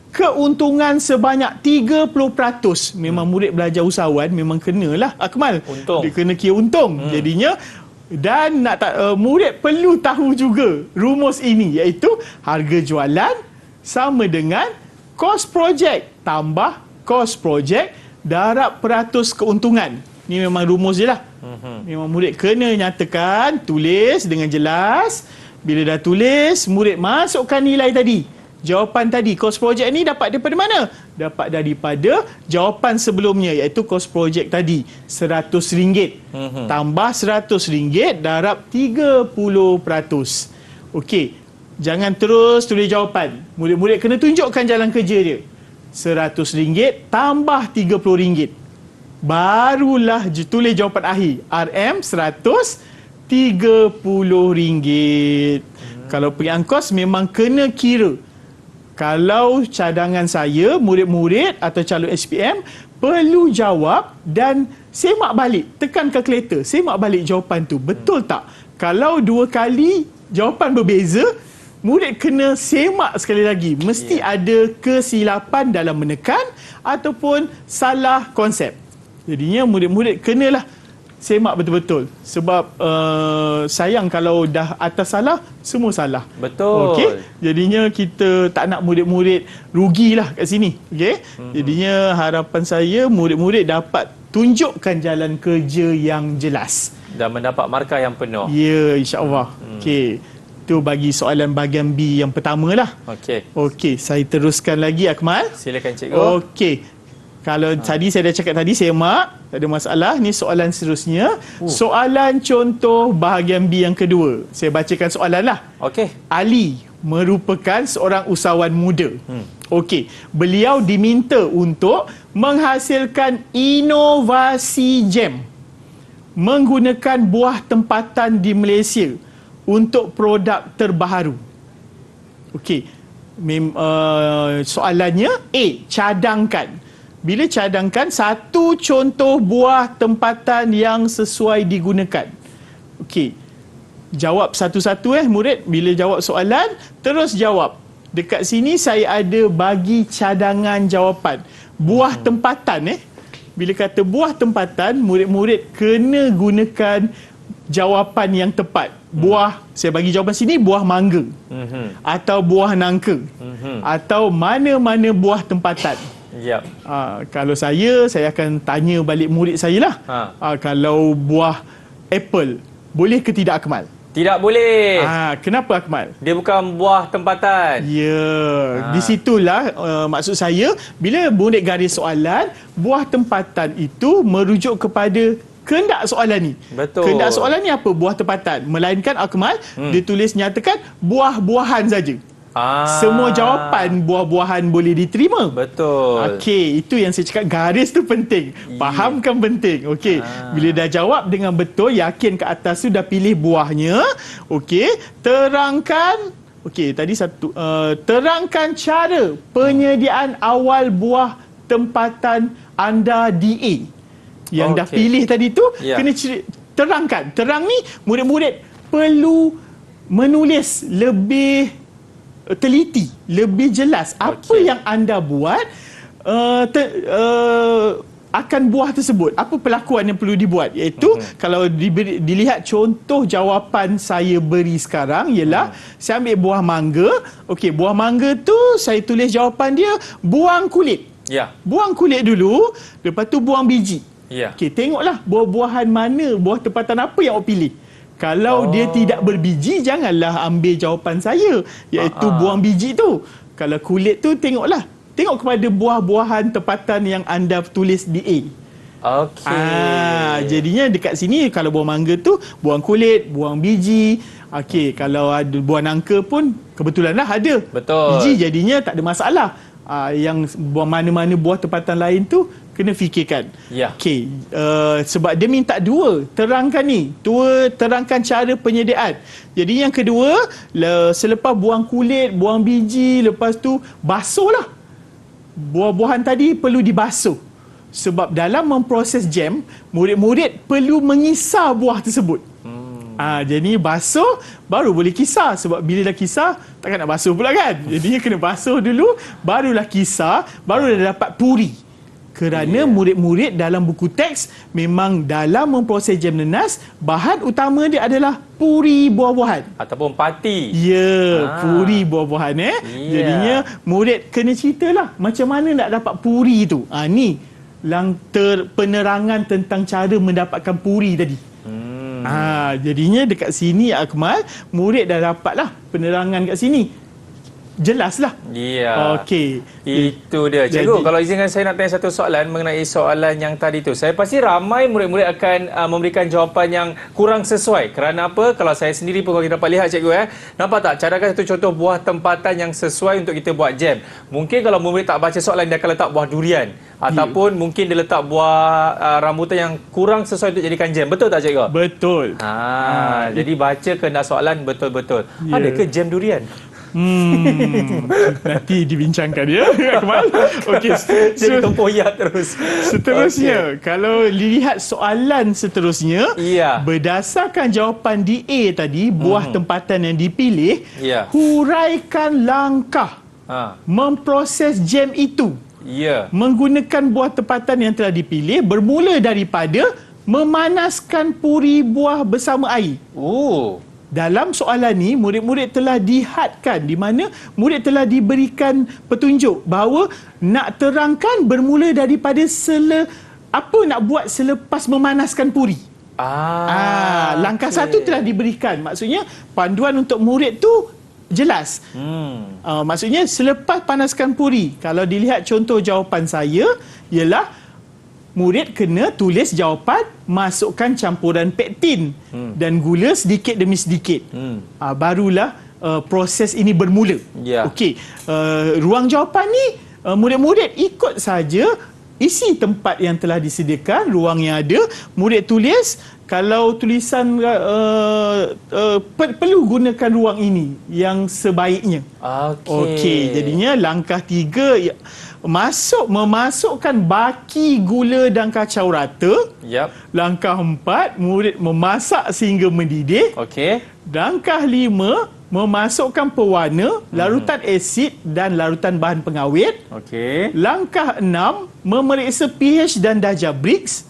C: keuntungan sebanyak 30%. Memang murid belajar usahawan memang kenalah Akmal.
B: Untung.
C: Dia kena kira untung. Jadinya dan murid perlu tahu juga rumus ini, iaitu harga jualan sama dengan kos projek tambah kos projek darab peratus keuntungan. Ni memang rumus je lah. Memang murid kena nyatakan, tulis dengan jelas. Bila dah tulis, murid masukkan nilai tadi. Jawapan tadi, kos projek ni dapat daripada mana? Dapat daripada jawapan sebelumnya, iaitu kos projek tadi, RM100. Tambah RM100 darab 30%. Okey, jangan terus tulis jawapan. Murid-murid kena tunjukkan jalan kerja dia. RM100 tambah RM30. Barulah tulis jawapan akhir. RM130. Kalau pengiraan kos memang kena kira. Kalau cadangan saya, murid-murid atau calon SPM perlu jawab dan semak balik. Tekan kalkulator, semak balik jawapan tu. Betul tak? Kalau 2 kali jawapan berbeza, murid kena semak sekali lagi. Mesti ada kesilapan dalam menekan ataupun salah konsep. Jadinya murid-murid kenalah semak betul-betul. Sebab sayang kalau dah atas salah, semua salah.
B: Betul.
C: Okey. Jadinya kita tak nak murid-murid rugilah kat sini. Okey. Jadinya harapan saya murid-murid dapat tunjukkan jalan kerja yang jelas
B: dan mendapat markah yang penuh.
C: Ya, insya-Allah. Okey. Itu bagi soalan bahagian B yang pertama lah. Okey, saya teruskan lagi Akmal.
B: Silakan cikgu.
C: Okey. Kalau tadi saya dah cakap tadi, semak, tak ada masalah. Ni soalan seterusnya. Soalan contoh bahagian B yang kedua. Saya bacakan soalan lah.
B: Okey.
C: Ali merupakan seorang usahawan muda. Okey. Beliau diminta untuk menghasilkan inovasi jam. menggunakan buah tempatan di Malaysia untuk produk terbaharu? Okey. Soalannya A, cadangkan. Bila cadangkan satu contoh buah tempatan yang sesuai digunakan. Okey. Jawab satu-satu murid. Bila jawab soalan, terus jawab. Dekat sini saya ada bagi cadangan jawapan. Buah tempatan Bila kata buah tempatan, murid-murid kena gunakan jawapan yang tepat. Buah, saya bagi jawapan sini, buah mangga. Atau buah nangka. Atau mana-mana buah tempatan.
B: Yep.
C: Kalau saya akan tanya balik murid saya lah. Kalau buah apple, boleh ke tidak, Akmal?
B: Tidak boleh.
C: Kenapa, Akmal?
B: Dia bukan buah tempatan.
C: Di situlah maksud saya, bila murid garis soalan, buah tempatan itu merujuk kepada kehendak soalan ni.
B: Betul.
C: Kehendak soalan ni apa? Buah tempatan. Melainkan, Akmal, dia tulis nyatakan buah-buahan saja. Semua jawapan buah-buahan boleh diterima.
B: Betul.
C: Okey, itu yang saya cakap, garis tu penting. Fahamkan penting. Okey, bila dah jawab dengan betul, yakin ke atas tu dah pilih buahnya. Okey, terangkan. Okey, tadi satu. Terangkan cara penyediaan awal buah tempatan anda di A. Yang dah pilih tadi tu, kena terangkan. Terang ni, murid-murid perlu menulis lebih teliti, lebih jelas apa yang anda buat akan buah tersebut. Apa pelakuan yang perlu dibuat? Iaitu kalau dilihat contoh jawapan saya beri sekarang ialah saya ambil buah mangga. Okey, buah mangga tu saya tulis jawapan dia buang kulit. Buang kulit dulu, lepas tu buang biji. Okey, tengoklah buah-buahan mana, buah tempatan apa yang awak pilih. Kalau dia tidak berbiji, janganlah ambil jawapan saya, iaitu buang biji tu. Kalau kulit tu, tengoklah. Tengok kepada buah-buahan tempatan yang anda tulis di A. Jadinya dekat sini, kalau buah mangga tu, buang kulit, buang biji. Okey, kalau ada buah nangka pun, kebetulanlah ada.
B: Betul.
C: Biji, jadinya tak ada masalah. Yang mana-mana buah tempatan lain tu, kena fikirkan. Okey, sebab dia minta dua, terangkan ni. Terangkan cara penyediaan. Jadi yang kedua, selepas buang kulit, buang biji, lepas tu basuhlah. Buah-buahan tadi perlu dibasuh. Sebab dalam memproses jam, murid-murid perlu mengisar buah tersebut. Jadi basuh, baru boleh kisar. Sebab bila dah kisar, takkan nak basuh pula kan? Jadinya kena basuh dulu, barulah kisar, baru dah dapat puri. Kerana murid-murid dalam buku teks memang dalam memproses jam nenas, bahan utama dia adalah puri buah-buahan.
B: Ataupun pati.
C: Puri buah-buahan. Jadinya murid kena ceritalah macam mana nak dapat puri tu. Ni penerangan tentang cara mendapatkan puri tadi. Jadinya dekat sini, Akmal, murid dah dapatlah penerangan kat sini. Jelaslah. Okey.
B: Itu dia. Cikgu, kalau izinkan saya nak tanya satu soalan mengenai soalan yang tadi tu. Saya pasti ramai murid-murid akan memberikan jawapan yang kurang sesuai. Kerana apa? Kalau saya sendiri pun, kalau kita dapat lihat, cikgu, nampak tak? Cadangkan satu contoh buah tempatan yang sesuai untuk kita buat jam. Mungkin kalau murid tak baca soalan, dia akan letak buah durian. Ataupun mungkin dia letak buah rambutan yang kurang sesuai untuk jadikan jam. Betul tak, cikgu?
C: Betul.
B: Jadi baca kehendak soalan betul-betul. Adakah jam durian?
C: Nanti dibincangkan ya, Akmal. Okey,
B: jadi tempoyak terus.
C: Seterusnya, kalau dilihat soalan seterusnya, berdasarkan jawapan di A tadi, buah tempatan yang dipilih, huraikan langkah memproses jam itu. Menggunakan buah tempatan yang telah dipilih bermula daripada memanaskan puri buah bersama air. Dalam soalan ni, murid-murid telah dihadkan, di mana murid telah diberikan petunjuk bahawa nak terangkan bermula daripada apa nak buat selepas memanaskan puri. Langkah satu telah diberikan. Maksudnya panduan untuk murid tu jelas. Maksudnya selepas panaskan puri, kalau dilihat contoh jawapan saya ialah murid kena tulis jawapan, masukkan campuran pektin dan gula sedikit demi sedikit. Barulah proses ini bermula. Okey, ruang jawapan ni murid-murid ikut saja isi tempat yang telah disediakan, ruang yang ada, murid tulis kalau tulisan perlu gunakan ruang ini yang sebaiknya. Okey, jadinya langkah 3 memasukkan baki gula dan kacau rata. Langkah 4, murid memasak sehingga mendidih. Langkah 5, memasukkan pewarna, larutan asid dan larutan bahan pengawet. Langkah 6, memeriksa pH dan darjah Brix.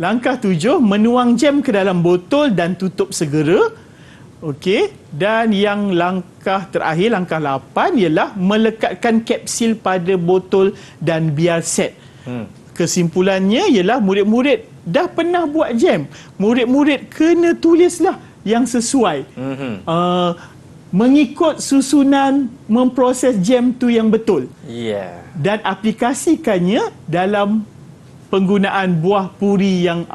C: Langkah 7, menuang jam ke dalam botol dan tutup segera. Dan yang langkah terakhir, langkah 8 ialah melekatkan kapsul pada botol dan biar set. Kesimpulannya ialah murid-murid dah pernah buat jam. Murid-murid kena tulislah yang sesuai. Mengikut susunan memproses jam tu yang betul. Dan aplikasikannya dalam penggunaan buah puri yang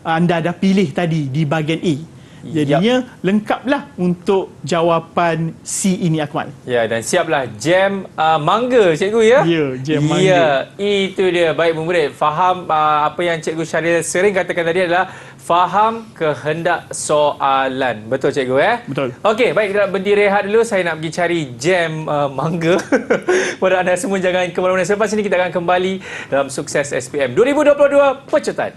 C: anda dah pilih tadi di bahagian A. Jadinya lengkaplah untuk jawapan C ini, Akmal.
B: Dan siaplah jam mangga, cikgu, ya?
C: Jam mangga.
B: Itu dia. Baik, murid. Faham apa yang Cikgu Syahril sering katakan tadi adalah faham kehendak soalan. Betul, cikgu, ya?
C: Betul.
B: Okey, baik, kita berdiri rehat dulu. Saya nak pergi cari jam mangga. Pada anda semua, jangan ke mana-mana. Selepas ini kita akan kembali dalam Sukses SPM 2022 Pecutan.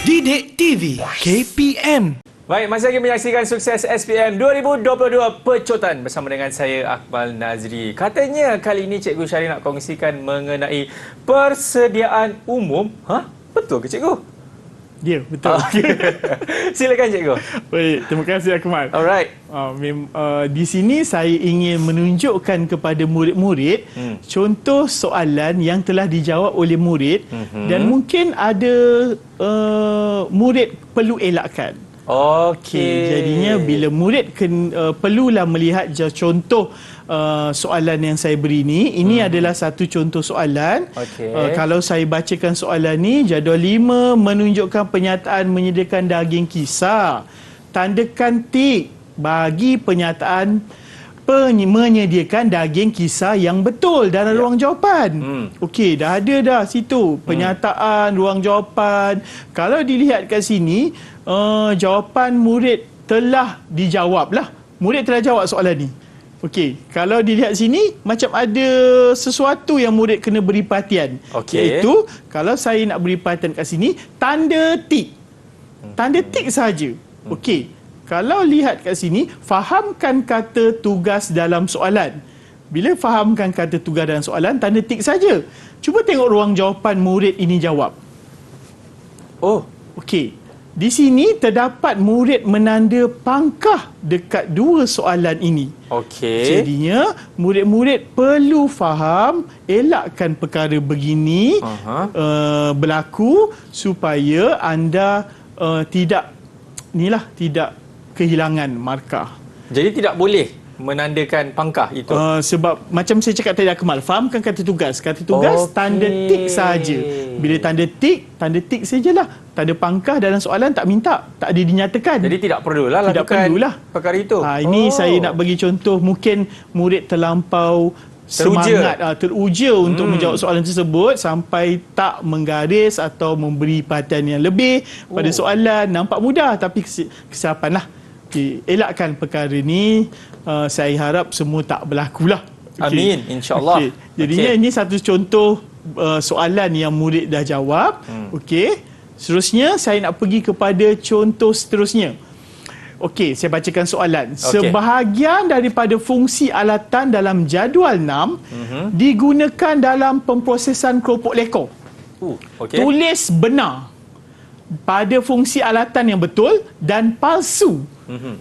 A: Didik TV KPM.
B: Baik, masih lagi menyaksikan Sukses SPM 2022 Pecutan bersama dengan saya, Akmal Nazri. Katanya kali ini Cikgu Syahril nak kongsikan mengenai persediaan umum. Betul ke, cikgu?
C: Ya, betul.
B: Silakan, cikgu.
C: Baik, terima kasih, Akmal.
B: Alright.
C: Di sini saya ingin menunjukkan kepada murid-murid contoh soalan yang telah dijawab oleh murid dan mungkin ada murid perlu elakkan. Jadinya bila murid perlulah melihat contoh soalan yang saya beri ini adalah satu contoh soalan. Kalau saya bacakan soalan ni, jadual 5 menunjukkan penyataan menyediakan daging kisar. Tandakan tik bagi penyataan menyediakan daging kisar yang betul dalam ruang jawapan. Dah ada dah situ penyataan, ruang jawapan. Kalau dilihat kat sini, jawapan murid telah dijawab lah. Murid telah jawab soalan ni. Kalau dilihat sini, macam ada sesuatu yang murid kena beri perhatian. Iaitu, kalau saya nak beri perhatian kat sini, tanda tik. Tanda tik sahaja. Kalau lihat kat sini, fahamkan kata tugas dalam soalan. Bila fahamkan kata tugas dalam soalan, tanda tik saja. Cuba tengok ruang jawapan murid ini jawab. Di sini terdapat murid menanda pangkah dekat 2 soalan ini. Jadinya, murid-murid perlu faham, elakkan perkara begini berlaku supaya anda tidak kehilangan markah.
B: Jadi tidak boleh menandakan pangkah itu?
C: Sebab macam saya cakap tadi, Akmal, fahamkan kata tugas. Kata tugas tanda tik saja. Bila tanda tik sajalah. Tanda pangkah dalam soalan tak minta, tak ada dinyatakan.
B: Jadi tidak perlulah lakukan perkara itu.
C: Ini saya nak bagi contoh, mungkin murid terlampau teruja untuk menjawab soalan tersebut sampai tak menggaris atau memberi perhatian yang lebih pada soalan. Nampak mudah tapi kesilapanlah. Elakkan perkara ni. Saya harap semua tak berlakulah.
B: Amin, insya-Allah.
C: Jadinya ini satu contoh soalan yang murid dah jawab. Seterusnya saya nak pergi kepada contoh seterusnya. Saya bacakan soalan. Sebahagian daripada fungsi alatan dalam jadual 6 digunakan dalam pemprosesan keropok lekor. Tulis benar pada fungsi alatan yang betul dan palsu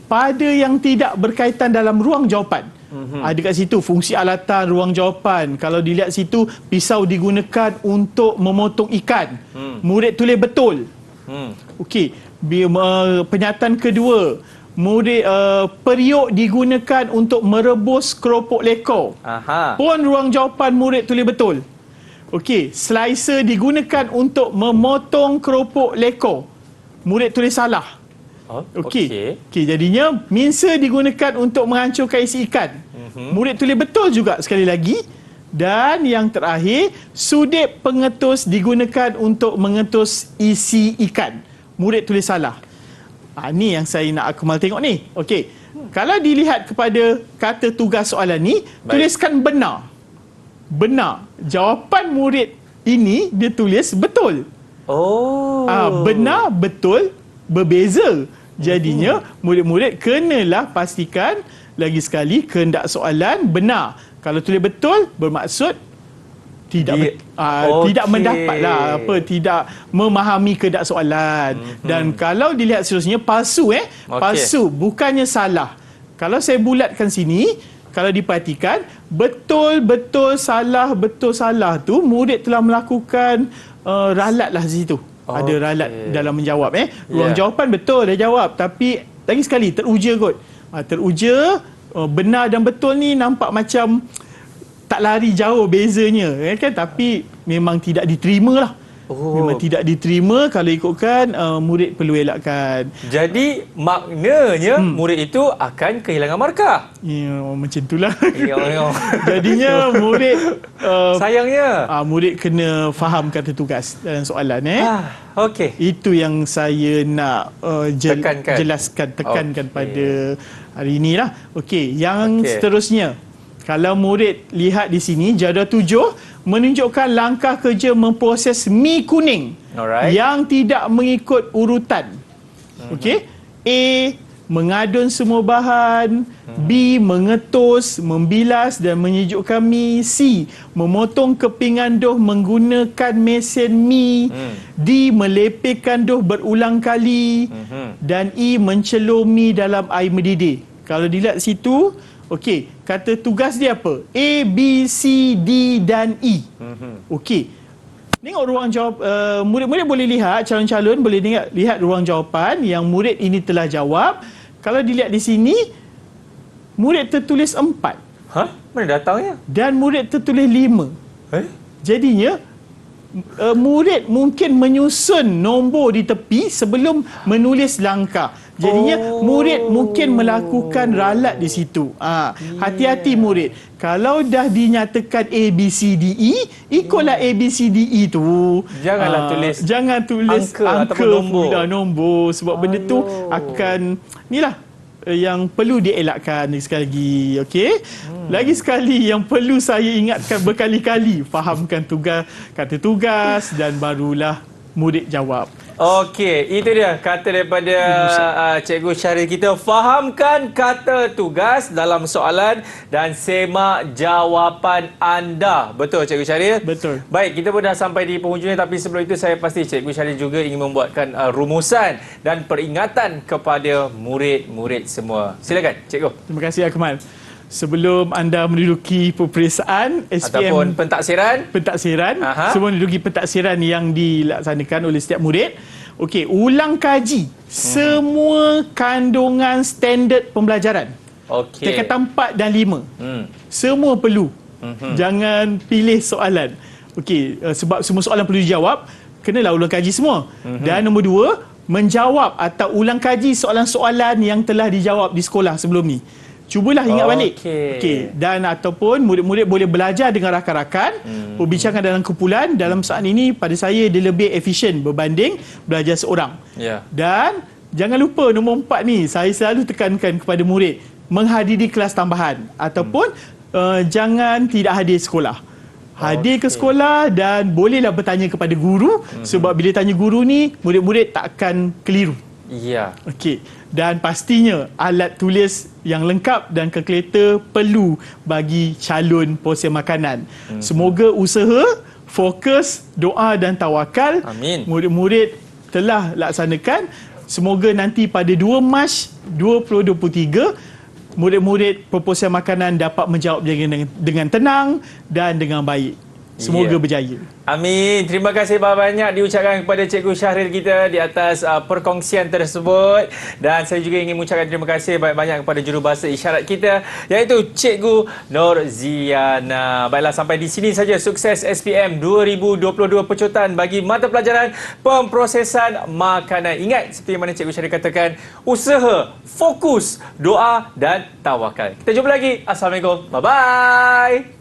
C: pada yang tidak berkaitan dalam ruang jawapan. Ada kat situ fungsi alatan, ruang jawapan. Kalau dilihat situ, pisau digunakan untuk memotong ikan. Murid tulis betul. Penyataan kedua, murid periuk digunakan untuk merebus keropok lekor. Pun ruang jawapan murid tulis betul. Slicer digunakan untuk memotong keropok lekor. Murid tulis salah. Jadinya mincer digunakan untuk menghancurkan isi ikan. Murid tulis betul juga sekali lagi. Dan yang terakhir, sudip pengetus digunakan untuk mengetus isi ikan. Murid tulis salah. Ni yang saya nak Akmal tengok ni. Okey. Kalau dilihat kepada kata tugas soalan ni, tuliskan benar. Benar. Jawapan murid ini dia tulis betul. Benar, betul, berbeza. Jadinya murid-murid kenalah pastikan lagi sekali kehendak soalan benar. Kalau tulis betul bermaksud tidak tidak mendapatlah tidak memahami kehendak soalan. Dan kalau dilihat seterusnya palsu palsu bukannya salah. Kalau saya bulatkan sini, kalau diperhatikan betul salah tu murid telah melakukan ralatlah di situ. Ada ralat dalam menjawab ruang jawapan betul dia jawab, tapi lagi sekali teruja kot. Teruja benar dan betul ni nampak macam tak lari jauh bezanya kan, tapi memang tidak diterima lah. Memang tidak diterima. Kalau ikutkan murid perlu elakkan.
B: Jadi maknanya murid itu akan kehilangan markah.
C: Macam itulah. Jadinya murid
B: sayangnya
C: murid kena faham kata tugas dalam soalan
B: okey.
C: Itu yang saya nak tekankan pada hari inilah. Okey, yang seterusnya. Kalau murid lihat di sini, jadual 7 menunjukkan langkah kerja memproses mi kuning yang tidak mengikut urutan. Okey. A. Mengadun semua bahan. B. Mengetus, membilas dan menyejukkan mi. C. Memotong kepingan dough menggunakan mesin mi. D. Melepihkan dough berulang kali. Dan E. Mencelur mi dalam air mendidih. Kalau dilihat situ, okey, kata tugas dia apa? A, B, C, D dan E. Okey. Tengok ruang jawab, murid-murid boleh lihat, calon-calon boleh lihat ruang jawapan yang murid ini telah jawab. Kalau dilihat di sini, murid tertulis 4.
B: Mana datangnya?
C: Dan murid tertulis 5. Jadinya, murid mungkin menyusun nombor di tepi sebelum menulis langkah. Jadinya murid mungkin melakukan ralat di situ. Hati-hati murid. Kalau dah dinyatakan A, B, C, D, E, ikutlah A, B, C, D, E tu. Jangan tulis angka ataupun nombor. Sebab benda tu akan yang perlu dielakkan sekali lagi. Okey. Lagi sekali yang perlu saya ingatkan berkali-kali, fahamkan kata tugas dan barulah murid jawab.
B: Okey, itu dia kata daripada Cikgu Syahril kita. Fahamkan kata tugas dalam soalan dan semak jawapan anda. Betul Cikgu Syahril?
C: Betul.
B: Baik, kita pun dah sampai di penghujungnya, tapi sebelum itu saya pasti Cikgu Syahril juga ingin membuatkan rumusan dan peringatan kepada murid-murid semua. Silakan Cikgu.
C: Terima kasih Akmal. Sebelum anda menduduki peperiksaan SPM
B: ataupun pentaksiran,
C: sebelum menduduki pentaksiran yang dilaksanakan oleh setiap murid, okey, ulang kaji semua kandungan standard pembelajaran.
B: Okey.
C: Tingkatan 4 dan 5. Semua perlu. Jangan pilih soalan. Okey, sebab semua soalan perlu dijawab, kenalah ulang kaji semua. Dan nombor 2, menjawab atau ulang kaji soalan-soalan yang telah dijawab di sekolah sebelum ni. Cubalah ingat balik. Okey. Dan ataupun murid-murid boleh belajar dengan rakan-rakan, berbincangan dalam kumpulan. Dalam saat ini pada saya dia lebih efisien berbanding belajar seorang. Dan jangan lupa nombor 4 ni, saya selalu tekankan kepada murid, menghadiri kelas tambahan ataupun jangan tidak hadir sekolah. Hadir ke sekolah dan bolehlah bertanya kepada guru, sebab bila tanya guru ni murid-murid takkan keliru. Okey. Dan pastinya alat tulis yang lengkap dan kalkulator perlu bagi calon proses makanan. Semoga usaha, fokus, doa dan tawakal murid-murid telah laksanakan. Semoga nanti pada 2 Mac 2023 murid-murid proposal makanan dapat menjawab dengan tenang dan dengan baik. Semoga berjaya.
B: Amin. Terima kasih banyak diucapkan kepada Cikgu Syahril kita di atas perkongsian tersebut. Dan saya juga ingin mengucapkan terima kasih banyak-banyak kepada jurubahasa isyarat kita, iaitu Cikgu Norziana. Baiklah, sampai di sini saja sukses SPM 2022 pecutan bagi mata pelajaran pemprosesan makanan. Ingat, seperti mana Cikgu Syahril katakan, usaha, fokus, doa dan tawakal. Kita jumpa lagi. Assalamualaikum. Bye-bye.